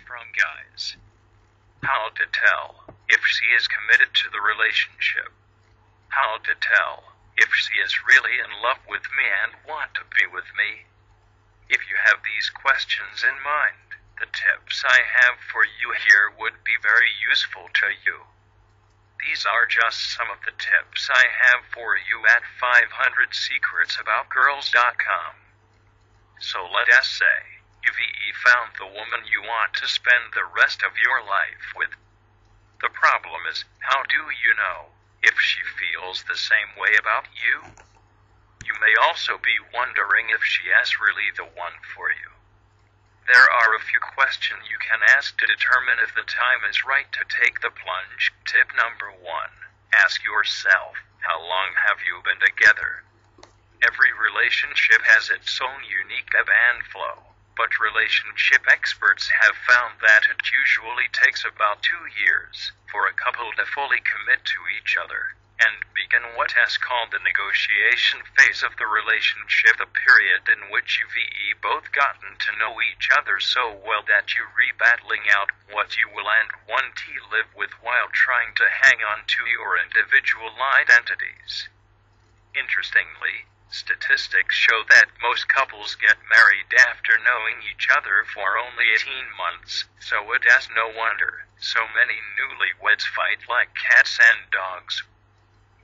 from guys. How to tell if she is committed to the relationship. How to tell if she is really in love with me and want to be with me. If you have these questions in mind, the tips I have for you here would be very useful to you. These are just some of the tips I have for you at 500secretsaboutgirls.com. So let us say, you've found the woman you want to spend the rest of your life with. The problem is, how do you know if she feels the same way about you? You may also be wondering if she is really the one for you. There are a few questions you can ask to determine if the time is right to take the plunge. Tip number 1. Ask yourself, how long have you been together? Every relationship has its own unique ebb and flow, but relationship experts have found that it usually takes about 2 years for a couple to fully commit to each other and begin what is called the negotiation phase of the relationship, the period in which you've both gotten to know each other so well that you're battling out what you will and want to live with while trying to hang on to your individual identities. Interestingly, statistics show that most couples get married after knowing each other for only 18 months, so it is no wonder so many newlyweds fight like cats and dogs.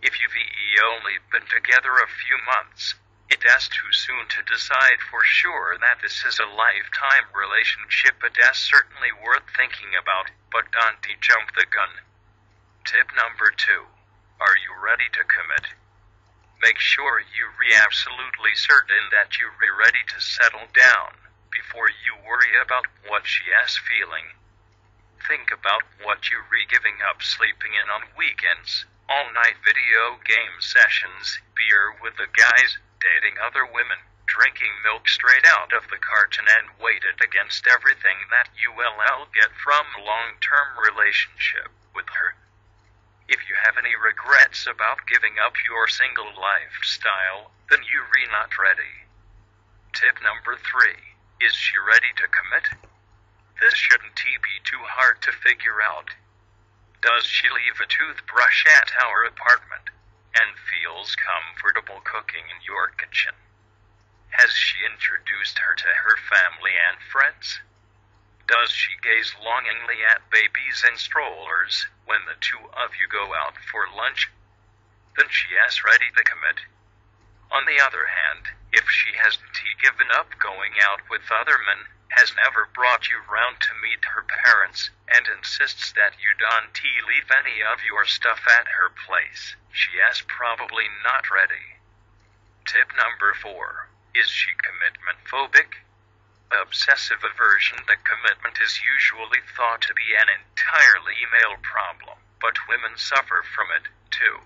If you've only been together a few months, it is too soon to decide for sure that this is a lifetime relationship. It is certainly worth thinking about, but don't jump the gun. Tip number 2. Are you ready to commit? Make sure you're absolutely certain that you're ready to settle down before you worry about what she is feeling. Think about what you're giving up: sleeping in on weekends, all-night video game sessions, beer with the guys, dating other women, drinking milk straight out of the carton, and weigh it against everything that you will get from a long-term relationship with her. If you have any regrets about giving up your single lifestyle, then you're not ready. Tip number 3. Is she ready to commit? This shouldn't be too hard to figure out. Does she leave a toothbrush at our apartment and feels comfortable cooking in your kitchen? Has she introduced her to her family and friends? Does she gaze longingly at babies in strollers when the two of you go out for lunch? Then she is ready to commit. On the other hand, if she hasn't given up going out with other men, has never brought you round to meet her parents, and insists that you don't leave any of your stuff at her place, she is probably not ready. Tip number 4. Is she commitment phobic? Obsessive aversion to commitment is usually thought to be an entirely male problem, but women suffer from it too.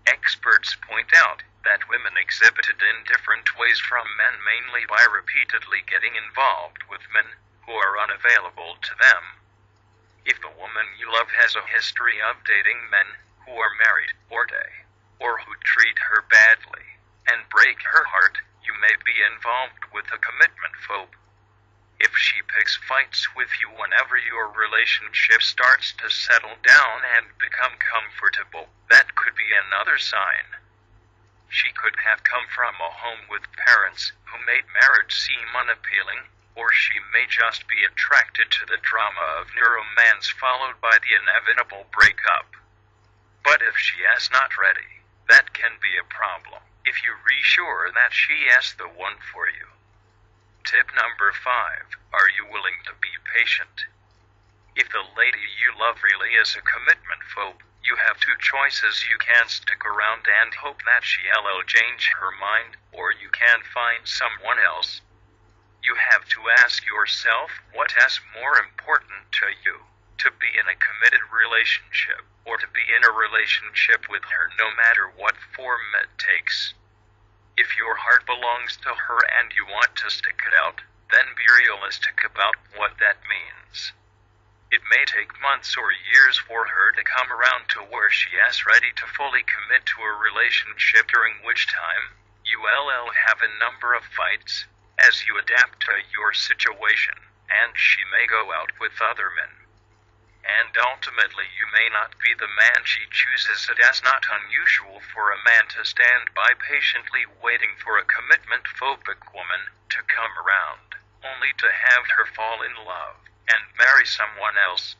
Experts point out that women exhibit it in different ways from men, mainly by repeatedly getting involved with men who are unavailable to them. If the woman you love has a history of dating men who are married or gay, or who treat her badly and break her heart, you may be involved with a commitment phobe. If she picks fights with you whenever your relationship starts to settle down and become comfortable, that could be another sign. She could have come from a home with parents who made marriage seem unappealing, or she may just be attracted to the drama of romance followed by the inevitable breakup. But if she is not ready, that can be a problem if you're sure that she is the one for you. Tip number 5. Are you willing to be patient? If the lady you love really is a commitment phobe, you have two choices. You can stick around and hope that she'll change her mind, or you can find someone else. You have to ask yourself, what is more important to you? To be in a committed relationship, or to be in a relationship with her no matter what form it takes? If your heart belongs to her and you want to stick it out, then be realistic about what that means. It may take months or years for her to come around to where she is ready to fully commit to a relationship, during which time you will have a number of fights as you adapt to your situation and she may go out with other men. And ultimately you may not be the man she chooses. It is not unusual for a man to stand by patiently waiting for a commitment-phobic woman to come around, only to have her fall in love and marry someone else.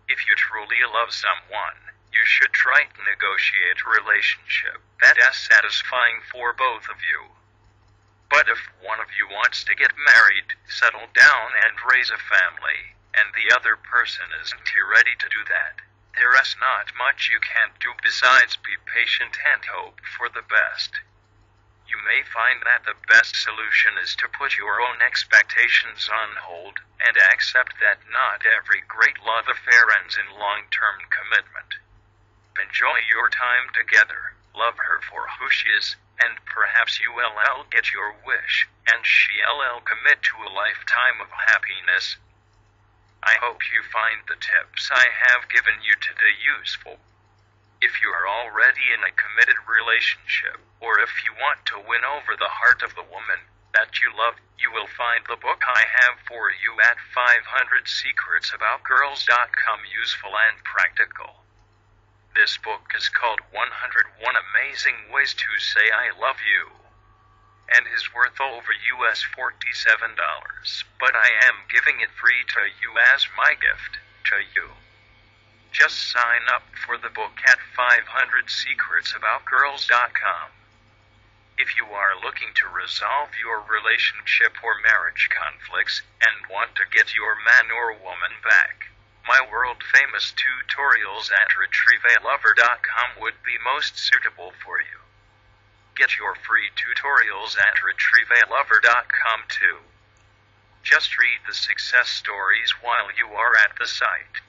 If you truly love someone, you should try to negotiate a relationship that is satisfying for both of you. But if one of you wants to get married, settle down and raise a family, and the other person isn't ready to do that, there is not much you can do besides be patient and hope for the best. You may find that the best solution is to put your own expectations on hold and accept that not every great love affair ends in long-term commitment. Enjoy your time together, love her for who she is, and perhaps you'll get your wish, and she'll commit to a lifetime of happiness. I hope you find the tips I have given you today useful. If you are already in a committed relationship, or if you want to win over the heart of the woman that you love, you will find the book I have for you at 500secretsaboutgirls.com useful and practical. This book is called 101 Amazing Ways to Say I Love You, and is worth over $47, but I am giving it free to you as my gift to you. Just sign up for the book at 500secretsaboutgirls.com. If you are looking to resolve your relationship or marriage conflicts and want to get your man or woman back, my world-famous tutorials at retrievealover.com would be most suitable for you. Get your free tutorials at retrievealover.com too. Just read the success stories while you are at the site.